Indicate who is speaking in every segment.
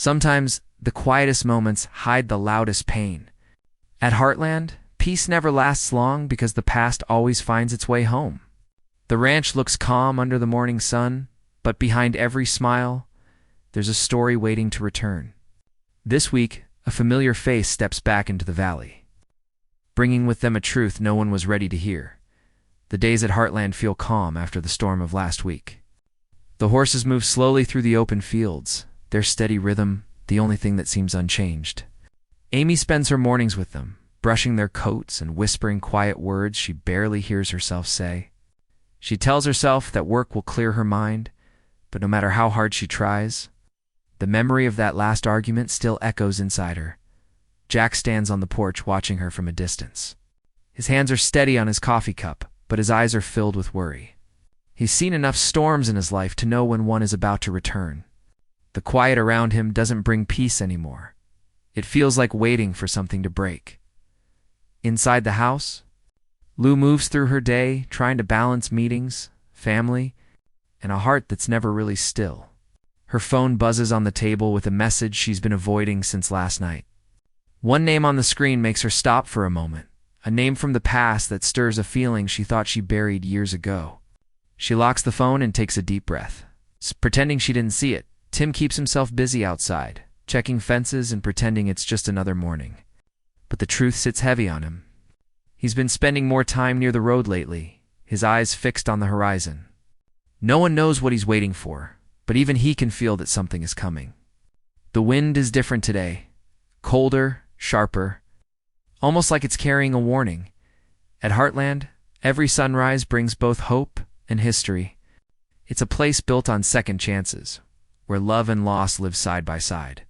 Speaker 1: Sometimes the quietest moments hide the loudest pain. At Heartland, peace never lasts long because the past always finds its way home. The ranch looks calm under the morning sun, but behind every smile, there's a story waiting to return. This week, a familiar face steps back into the valley, bringing with them a truth no one was ready to hear. The days at Heartland feel calm after the storm of last week. The horses move slowly through the open fields, their steady rhythm the only thing that seems unchanged. Amy spends her mornings with them, brushing their coats and whispering quiet words she barely hears herself say. She tells herself that work will clear her mind, but no matter how hard she tries, the memory of that last argument still echoes inside her. Jack stands on the porch watching her from a distance. His hands are steady on his coffee cup, but his eyes are filled with worry. He's seen enough storms in his life to know when one is about to return. The quiet around him doesn't bring peace anymore. It feels like waiting for something to break. Inside the house, Lou moves through her day, trying to balance meetings, family, and a heart that's never really still. Her phone buzzes on the table with a message she's been avoiding since last night. One name on the screen makes her stop for a moment, a name from the past that stirs a feeling she thought she buried years ago. She locks the phone and takes a deep breath. Pretending she didn't see it, Tim keeps himself busy outside, checking fences and pretending it's just another morning. But the truth sits heavy on him. He's been spending more time near the road lately, his eyes fixed on the horizon. No one knows what he's waiting for, but even he can feel that something is coming. The wind is different today, colder, sharper, almost like it's carrying a warning. At Heartland, every sunrise brings both hope and history. It's a place built on second chances, where love and loss live side by side.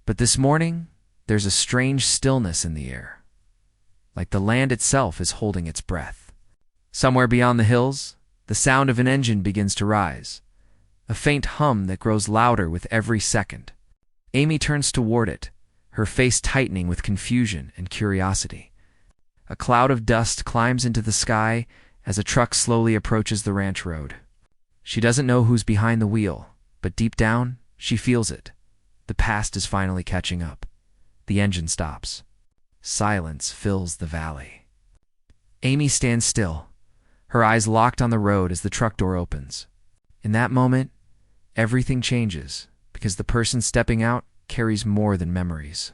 Speaker 1: But this morning, there's a strange stillness in the air, like the land itself is holding its breath. Somewhere beyond the hills, the sound of an engine begins to rise, a faint hum that grows louder with every second. Amy turns toward it, her face tightening with confusion and curiosity. A cloud of dust climbs into the sky as a truck slowly approaches the ranch road. She doesn't know who's behind the wheel, but deep down, she feels it. The past is finally catching up. The engine stops. Silence fills the valley. Amy stands still, her eyes locked on the road as the truck door opens. In that moment, everything changes, because the person stepping out carries more than memories.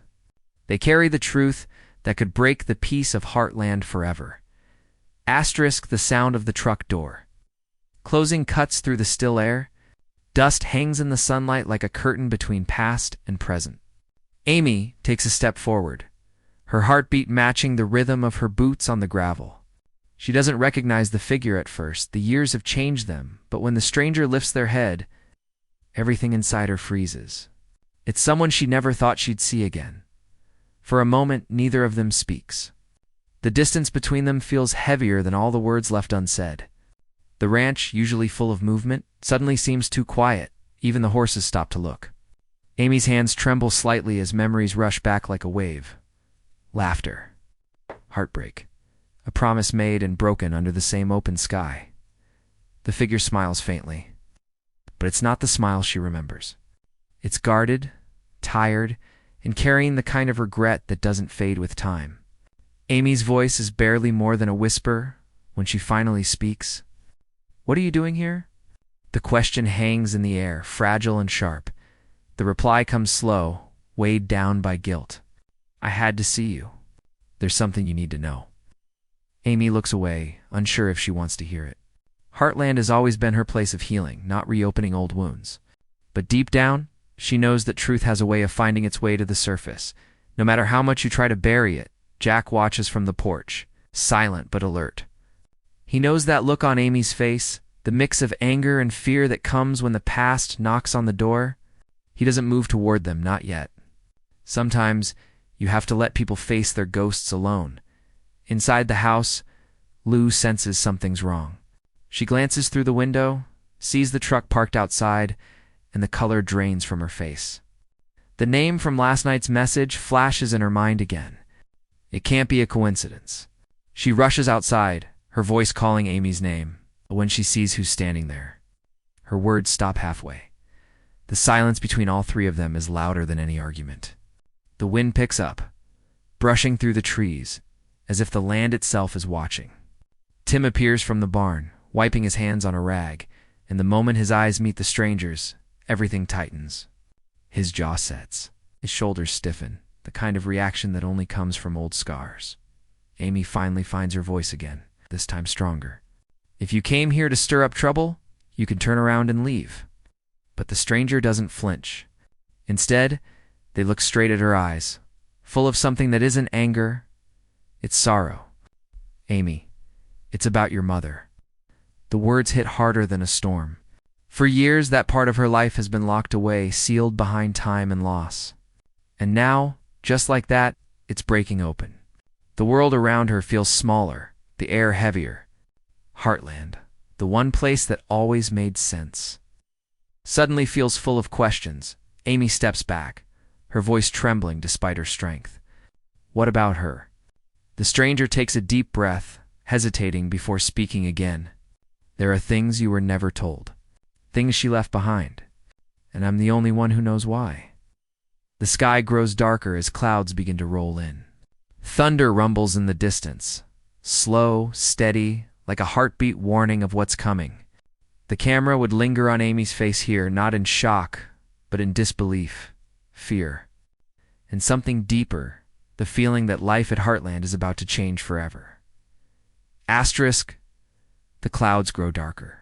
Speaker 1: They carry the truth that could break the peace of Heartland forever. Asterisk the sound of the truck door. Closing cuts through the still air. Dust hangs in the sunlight like a curtain between past and present. Amy takes a step forward, her heartbeat matching the rhythm of her boots on the gravel. She doesn't recognize the figure at first. The years have changed them, but when the stranger lifts their head, everything inside her freezes. It's someone she never thought she'd see again. For a moment, neither of them speaks. The distance between them feels heavier than all the words left unsaid. The ranch, usually full of movement, suddenly seems too quiet. Even the horses stop to look. Amy's hands tremble slightly as memories rush back like a wave. Laughter. Heartbreak. A promise made and broken under the same open sky. The figure smiles faintly. But it's not the smile she remembers. It's guarded, tired, and carrying the kind of regret that doesn't fade with time. Amy's voice is barely more than a whisper when she finally speaks. "What are you doing here?" The question hangs in the air, fragile and sharp. The reply comes slow, weighed down by guilt. "I had to see you. There's something you need to know." Amy looks away, unsure if she wants to hear it. Heartland has always been her place of healing, not reopening old wounds. But deep down, she knows that truth has a way of finding its way to the surface. No matter how much you try to bury it, Jack watches from the porch, silent but alert. He knows that look on Amy's face, the mix of anger and fear that comes when the past knocks on the door. He doesn't move toward them, not yet. Sometimes, you have to let people face their ghosts alone. Inside the house, Lou senses something's wrong. She glances through the window, sees the truck parked outside, and the color drains from her face. The name from last night's message flashes in her mind again. It can't be a coincidence. She rushes outside, her voice calling Amy's name, but when she sees who's standing there, her words stop halfway. The silence between all three of them is louder than any argument. The wind picks up, brushing through the trees, as if the land itself is watching. Tim appears from the barn, wiping his hands on a rag, and the moment his eyes meet the stranger's, everything tightens. His jaw sets, his shoulders stiffen, the kind of reaction that only comes from old scars. Amy finally finds her voice again, this time stronger. If you came here to stir up trouble, you can turn around and leave. But the stranger doesn't flinch. Instead, they look straight at her eyes, full of something that isn't anger, it's sorrow. Amy, it's about your mother. The words hit harder than a storm. For years, that part of her life has been locked away, sealed behind time and loss. And now, just like that, it's breaking open. The world around her feels smaller, the air heavier. Heartland, the one place that always made sense, suddenly feels full of questions. Amy steps back, her voice trembling despite her strength. What about her? The stranger takes a deep breath, hesitating before speaking again. There are things you were never told, things she left behind, and I'm the only one who knows why. The sky grows darker as clouds begin to roll in. Thunder rumbles in the distance, slow, steady, like a heartbeat warning of what's coming. The camera would linger on Amy's face here, not in shock, but in disbelief, fear, and something deeper, the feeling that life at Heartland is about to change forever. Asterisk, the clouds grow darker,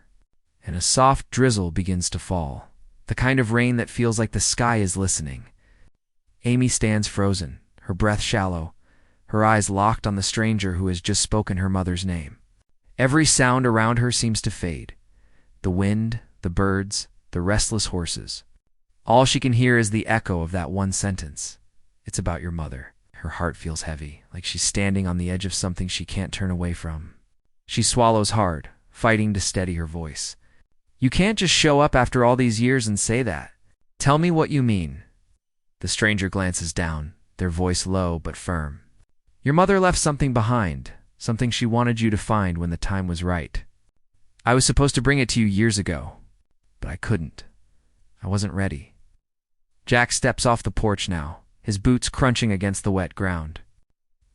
Speaker 1: and a soft drizzle begins to fall, the kind of rain that feels like the sky is listening. Amy stands frozen, her breath shallow, her eyes locked on the stranger who has just spoken her mother's name. Every sound around her seems to fade. The wind, the birds, the restless horses. All she can hear is the echo of that one sentence. It's about your mother. Her heart feels heavy, like she's standing on the edge of something she can't turn away from. She swallows hard, fighting to steady her voice. You can't just show up after all these years and say that. Tell me what you mean. The stranger glances down, their voice low but firm. Your mother left something behind, something she wanted you to find when the time was right. I was supposed to bring it to you years ago, but I couldn't. I wasn't ready. Jack steps off the porch now, his boots crunching against the wet ground.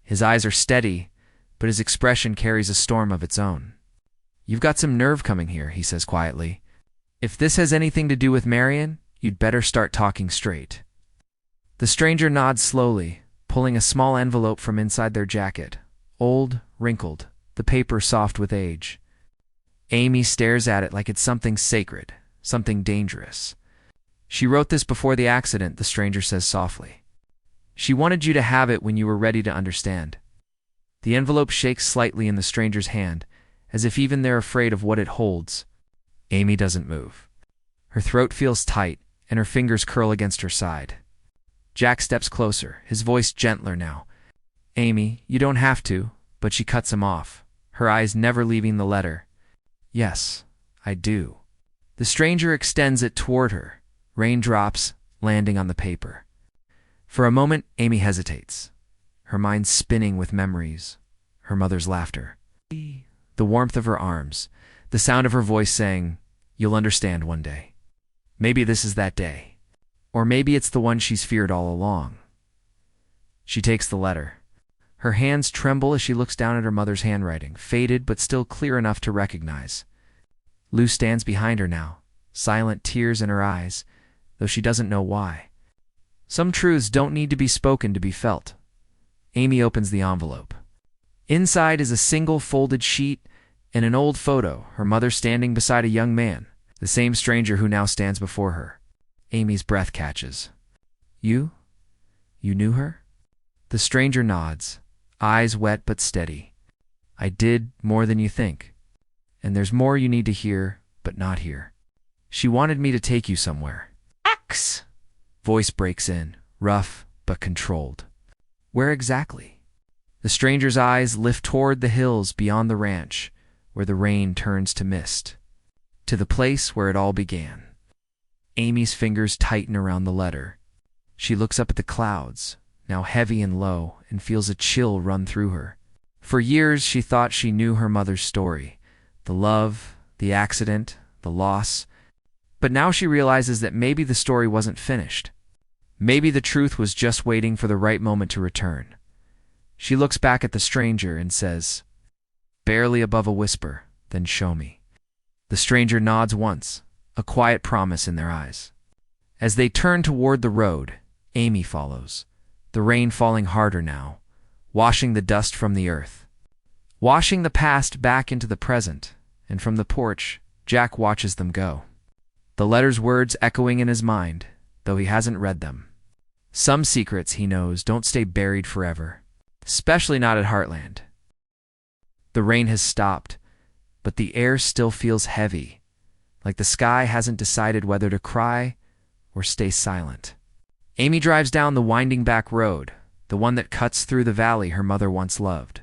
Speaker 1: His eyes are steady, but his expression carries a storm of its own. You've got some nerve coming here, he says quietly. If this has anything to do with Marion, you'd better start talking straight. The stranger nods slowly, pulling a small envelope from inside their jacket, old, wrinkled, the paper soft with age. Amy stares at it like it's something sacred, something dangerous. She wrote this before the accident, the stranger says softly. She wanted you to have it when you were ready to understand. The envelope shakes slightly in the stranger's hand, as if even they're afraid of what it holds. Amy doesn't move. Her throat feels tight, and her fingers curl against her side. Jack steps closer, his voice gentler now. Amy, you don't have to, but she cuts him off, her eyes never leaving the letter. Yes, I do. The stranger extends it toward her, raindrops landing on the paper. For a moment, Amy hesitates, her mind spinning with memories, her mother's laughter, the warmth of her arms, the sound of her voice saying, "You'll understand one day." Maybe this is that day. Or maybe it's the one she's feared all along. She takes the letter. Her hands tremble as she looks down at her mother's handwriting, faded but still clear enough to recognize. Lou stands behind her now, silent tears in her eyes, though she doesn't know why. Some truths don't need to be spoken to be felt. Amy opens the envelope. Inside is a single folded sheet and an old photo, her mother standing beside a young man, the same stranger who now stands before her. Amy's breath catches. You knew her? The stranger nods, eyes wet but steady. I did more than you think. And there's more you need to hear, but not here. She wanted me to take you somewhere. X! Voice breaks in, rough but controlled. Where exactly? The stranger's eyes lift toward the hills beyond the ranch, where the rain turns to mist. To the place where it all began. Amy's fingers tighten around the letter. She looks up at the clouds, now heavy and low, and feels a chill run through her. For years she thought she knew her mother's story. The love, the accident, the loss. But now she realizes that maybe the story wasn't finished. Maybe the truth was just waiting for the right moment to return. She looks back at the stranger and says, barely above a whisper, then show me. The stranger nods once, a quiet promise in their eyes. As they turn toward the road, Amy follows, the rain falling harder now, washing the dust from the earth, washing the past back into the present, and from the porch, Jack watches them go. The letter's words echoing in his mind, though he hasn't read them. Some secrets, he knows, don't stay buried forever, especially not at Heartland. The rain has stopped, but the air still feels heavy, like the sky hasn't decided whether to cry or stay silent. Amy drives down the winding back road, the one that cuts through the valley her mother once loved.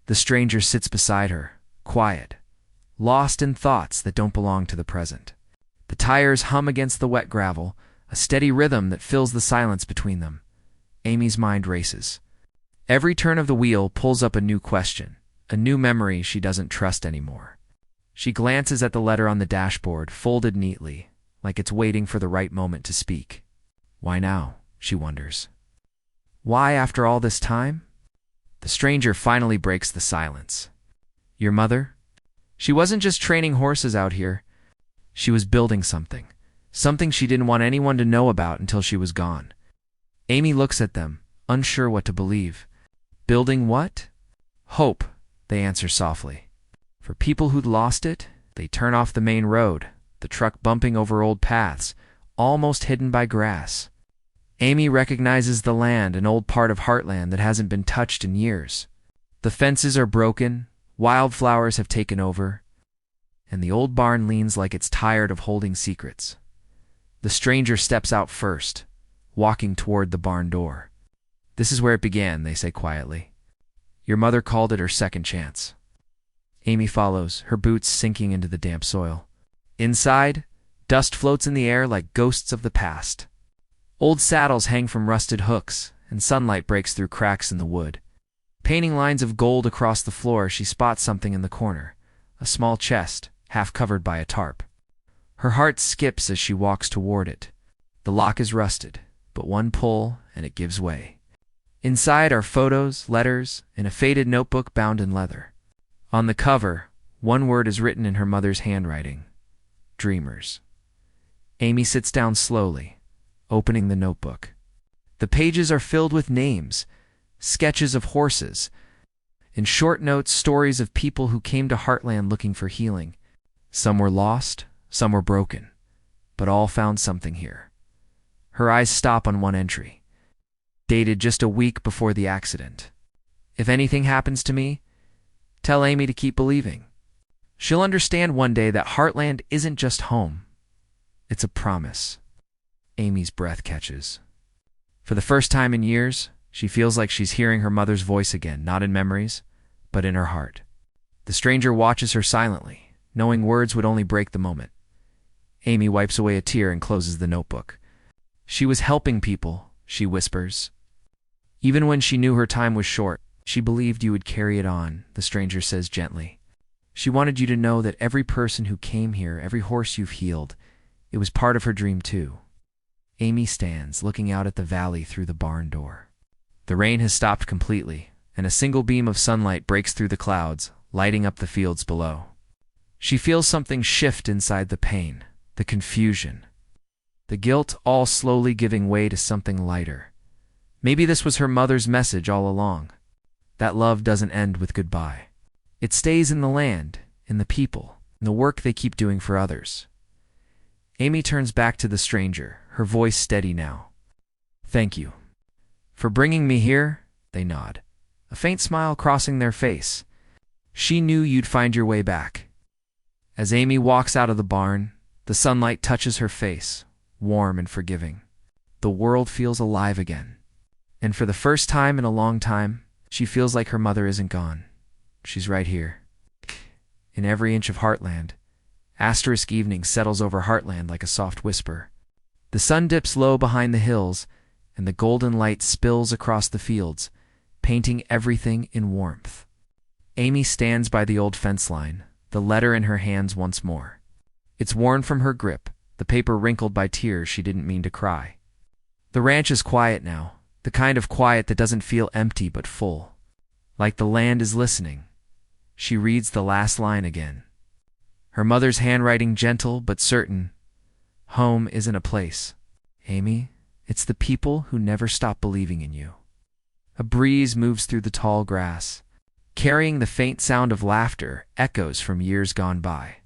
Speaker 1: The stranger sits beside her, quiet, lost in thoughts that don't belong to the present. The tires hum against the wet gravel, a steady rhythm that fills the silence between them. Amy's mind races. Every turn of the wheel pulls up a new question, a new memory she doesn't trust anymore. She glances at the letter on the dashboard, folded neatly, like it's waiting for the right moment to speak. Why now, she wonders. Why after all this time? The stranger finally breaks the silence. Your mother? She wasn't just training horses out here. She was building something. Something she didn't want anyone to know about until she was gone. Amy looks at them, unsure what to believe. Building what? Hope, they answer softly. For people who'd lost it, they turn off the main road, the truck bumping over old paths, almost hidden by grass. Amy recognizes the land, an old part of Heartland that hasn't been touched in years. The fences are broken, wildflowers have taken over, and the old barn leans like it's tired of holding secrets. The stranger steps out first, walking toward the barn door. This is where it began, they say quietly. Your mother called it her second chance. Amy follows, her boots sinking into the damp soil. Inside, dust floats in the air like ghosts of the past. Old saddles hang from rusted hooks, and sunlight breaks through cracks in the wood. Painting lines of gold across the floor, she spots something in the corner, a small chest, half covered by a tarp. Her heart skips as she walks toward it. The lock is rusted, but one pull and it gives way. Inside are photos, letters, and a faded notebook bound in leather. On the cover, one word is written in her mother's handwriting. Dreamers. Amy sits down slowly, opening the notebook. The pages are filled with names, sketches of horses, and short notes, stories of people who came to Heartland looking for healing. Some were lost, some were broken, but all found something here. Her eyes stop on one entry, dated just a week before the accident. If anything happens to me, tell Amy to keep believing. She'll understand one day that Heartland isn't just home. It's a promise. Amy's breath catches. For the first time in years, she feels like she's hearing her mother's voice again, not in memories, but in her heart. The stranger watches her silently, knowing words would only break the moment. Amy wipes away a tear and closes the notebook. She was helping people, she whispers. Even when she knew her time was short, she believed you would carry it on, the stranger says gently. She wanted you to know that every person who came here, every horse you've healed, it was part of her dream too. Amy stands, looking out at the valley through the barn door. The rain has stopped completely, and a single beam of sunlight breaks through the clouds, lighting up the fields below. She feels something shift inside, the pain, the confusion, the guilt, all slowly giving way to something lighter. Maybe this was her mother's message all along. That love doesn't end with goodbye. It stays in the land, in the people, in the work they keep doing for others. Amy turns back to the stranger, her voice steady now. Thank you. For bringing me here, they nod, a faint smile crossing their face. She knew you'd find your way back. As Amy walks out of the barn, the sunlight touches her face, warm and forgiving. The world feels alive again. And for the first time in a long time, she feels like her mother isn't gone. She's right here. In every inch of Heartland, asterisk evening settles over Heartland like a soft whisper. The sun dips low behind the hills, and the golden light spills across the fields, painting everything in warmth. Amy stands by the old fence line, the letter in her hands once more. It's worn from her grip, the paper wrinkled by tears she didn't mean to cry. The ranch is quiet now, the kind of quiet that doesn't feel empty but full. Like the land is listening. She reads the last line again. Her mother's handwriting gentle but certain. Home isn't a place, Amy. It's the people who never stop believing in you. A breeze moves through the tall grass, carrying the faint sound of laughter, echoes from years gone by.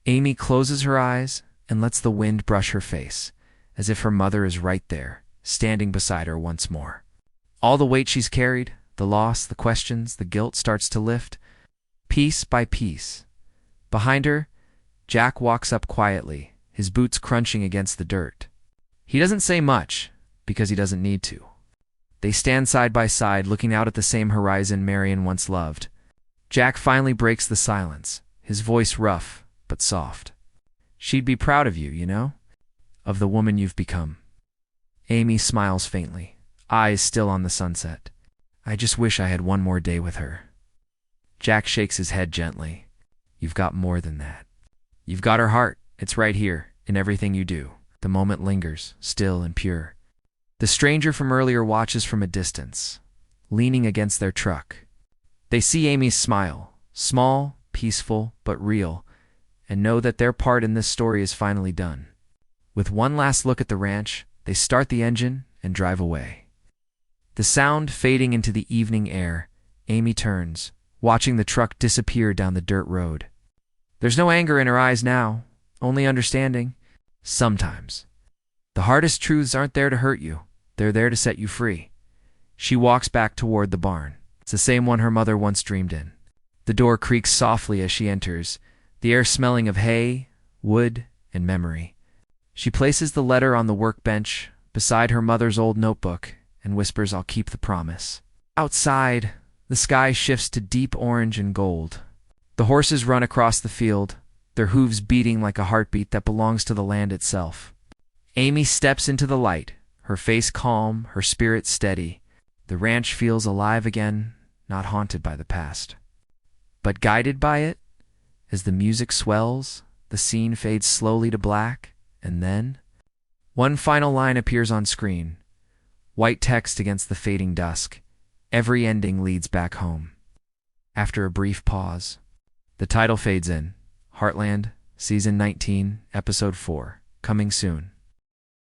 Speaker 1: Amy closes her eyes and lets the wind brush her face, as if her mother is right there, standing beside her once more. All the weight she's carried, the loss, the questions, the guilt starts to lift, piece by piece. Behind her, Jack walks up quietly, his boots crunching against the dirt. He doesn't say much, because he doesn't need to. They stand side by side, looking out at the same horizon Marion once loved. Jack finally breaks the silence, his voice rough but soft. She'd be proud of you, you know? Of the woman you've become. Amy smiles faintly, eyes still on the sunset. I just wish I had one more day with her. Jack shakes his head gently. You've got more than that. You've got her heart. It's right here, in everything you do. The moment lingers, still and pure. The stranger from earlier watches from a distance, leaning against their truck. They see Amy's smile, small, peaceful, but real, and know that their part in this story is finally done. With one last look at the ranch, they start the engine and drive away. The sound fading into the evening air, Amy turns, watching the truck disappear down the dirt road. There's no anger in her eyes now, only understanding. Sometimes. The hardest truths aren't there to hurt you. They're there to set you free. She walks back toward the barn. It's the same one her mother once dreamed in. The door creaks softly as she enters, the air smelling of hay, wood, and memory. She places the letter on the workbench beside her mother's old notebook and whispers, I'll keep the promise. Outside, the sky shifts to deep orange and gold. The horses run across the field, their hooves beating like a heartbeat that belongs to the land itself. Amy steps into the light, her face calm, her spirit steady. The ranch feels alive again, not haunted by the past, but guided by it. As the music swells, the scene fades slowly to black, and then one final line appears on screen, white text against the fading dusk. Every ending leads back home. After a brief pause, the title fades in. Heartland, Season 19, Episode 4, coming soon.